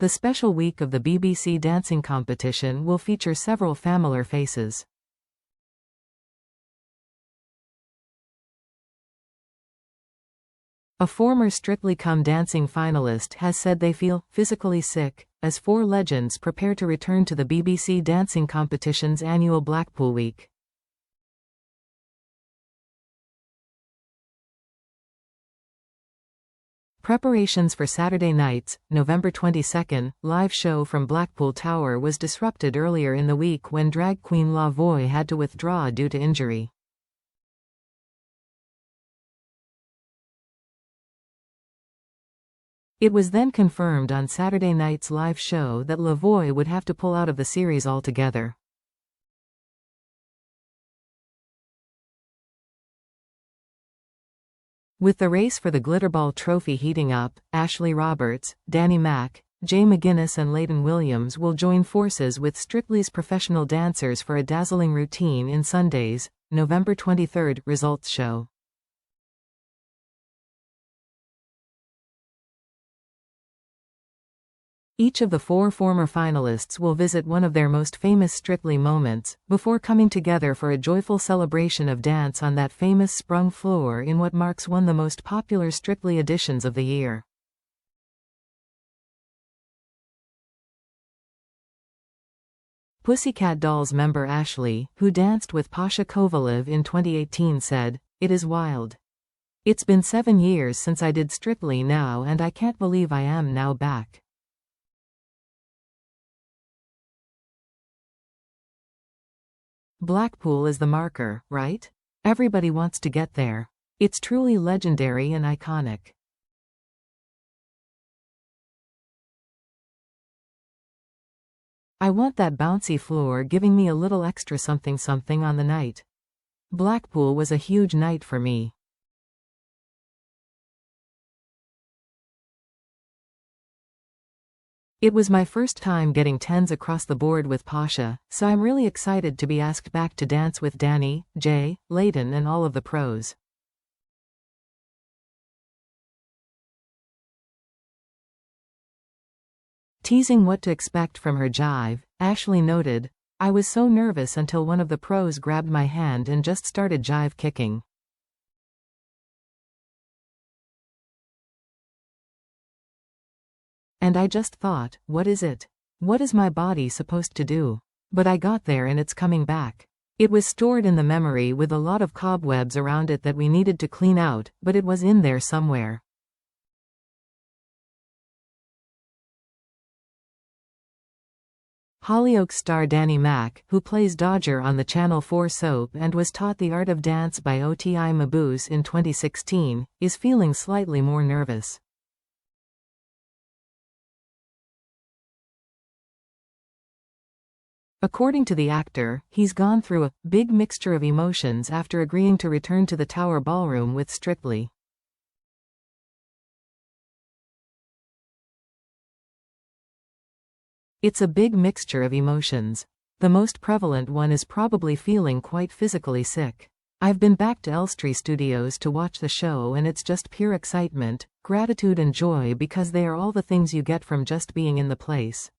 The special week of the BBC dancing competition will feature several familiar faces. A former Strictly Come Dancing finalist has said they feel physically sick as four legends prepare to return to the BBC dancing competition's annual Blackpool week. Preparations for Saturday night's, November 22, live show from Blackpool Tower was disrupted earlier in the week when drag queen La Voix had to withdraw due to injury. It was then confirmed on Saturday night's live show that La Voix would have to pull out of the series altogether. With the race for the Glitterball trophy heating up, Ashley Roberts, Danny Mac, Jay McGuinness and Leighton Williams will join forces with Strictly's professional dancers for a dazzling routine in Sunday's, November 23, results show. Each of the four former finalists will visit one of their most famous Strictly moments, before coming together for a joyful celebration of dance on that famous sprung floor in what marks one of the most popular Strictly editions of the year. Pussycat Dolls member Ashley, who danced with Pasha Kovalev in 2018, said, "It is wild. It's been 7 years since I did Strictly now and I can't believe I am now back." Blackpool is the marker, right? Everybody wants to get there. It's truly legendary and iconic. I want that bouncy floor giving me a little extra something something on the night. Blackpool was a huge night for me. It was my first time getting 10s across the board with Pasha, so I'm really excited to be asked back to dance with Danny, Jay, Leighton and all of the pros. Teasing what to expect from her jive, Ashley noted, "I was so nervous until one of the pros grabbed my hand and just started jive kicking. And I just thought, what is it? What is my body supposed to do? But I got there and it's coming back. It was stored in the memory with a lot of cobwebs around it that we needed to clean out, but it was in there somewhere." Hollyoaks star Danny Mac, who plays Dodger on the Channel 4 soap and was taught the art of dance by Oti Mabuse in 2016, is feeling slightly more nervous. According to the actor, he's gone through a big mixture of emotions after agreeing to return to the Tower Ballroom with Strictly. It's a big mixture of emotions. The most prevalent one is probably feeling quite physically sick. I've been back to Elstree Studios to watch the show and it's just pure excitement, gratitude and joy because they are all the things you get from just being in the place.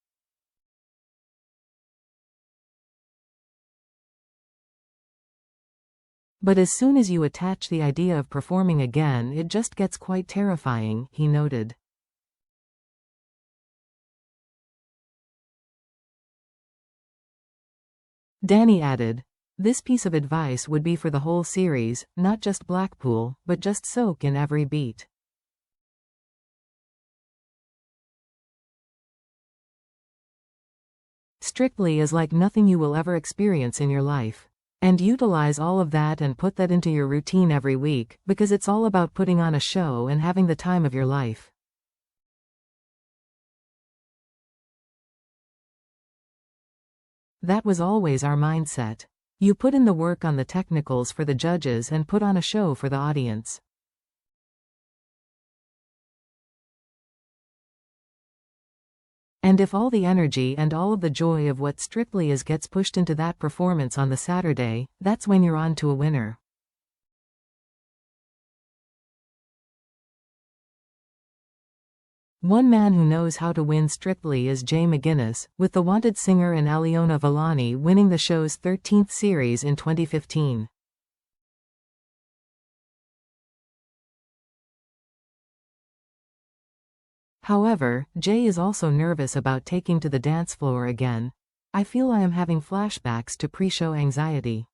But as soon as you attach the idea of performing again, it just gets quite terrifying, he noted. Danny added, "This piece of advice would be for the whole series, not just Blackpool, but just soak in every beat. Strictly is like nothing you will ever experience in your life. And utilize all of that and put that into your routine every week, because it's all about putting on a show and having the time of your life." That was always our mindset. You put in the work on the technicals for the judges and put on a show for the audience. And if all the energy and all of the joy of what Strictly is gets pushed into that performance on the Saturday, that's when you're on to a winner. One man who knows how to win strictly is Jay McGuinness, with The Wanted singer and Aliona Villani winning the show's 13th series in 2015. However, Jay is also nervous about taking to the dance floor again. I feel I am having flashbacks to pre-show anxiety.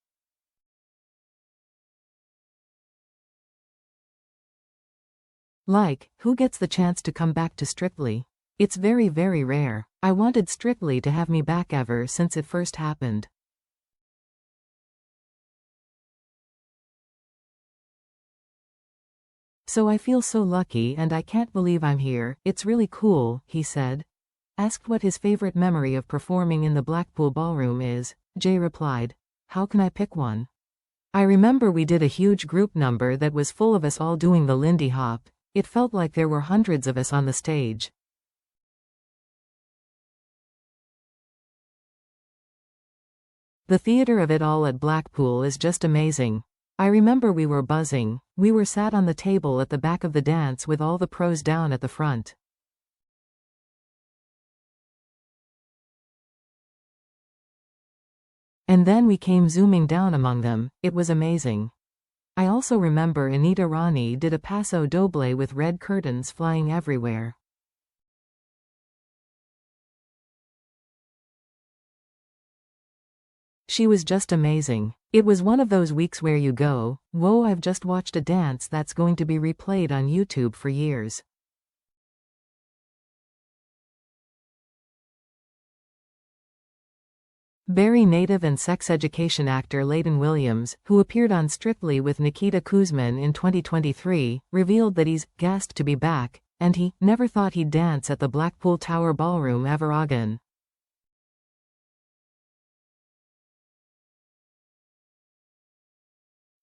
Like, who gets the chance to come back to Strictly? It's very, very rare. I wanted Strictly to have me back ever since it first happened. So I feel so lucky and I can't believe I'm here. It's really cool, he said. Asked what his favorite memory of performing in the Blackpool ballroom is, Jay replied, "How can I pick one? I remember we did a huge group number that was full of us all doing the Lindy Hop. It felt like there were hundreds of us on the stage. The theater of it all at Blackpool is just amazing. I remember we were buzzing. We were sat on the table at the back of the dance with all the pros down at the front. And then we came zooming down among them. It was amazing. I also remember Anita Rani did a paso doble with red curtains flying everywhere. She was just amazing. It was one of those weeks where you go, whoa, I've just watched a dance that's going to be replayed on YouTube for years." Barrie native and sex education actor Layton Williams, who appeared on Strictly with Nikita Kuzman in 2023, revealed that he's gassed to be back, and he never thought he'd dance at the Blackpool Tower Ballroom ever again.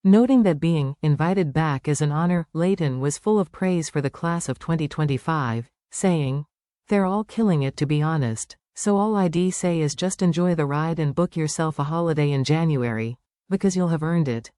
Noting that being invited back is an honor, Layton was full of praise for the class of 2025, saying, "They're all killing it, to be honest. So all I'd say is just enjoy the ride and book yourself a holiday in January, because you'll have earned it."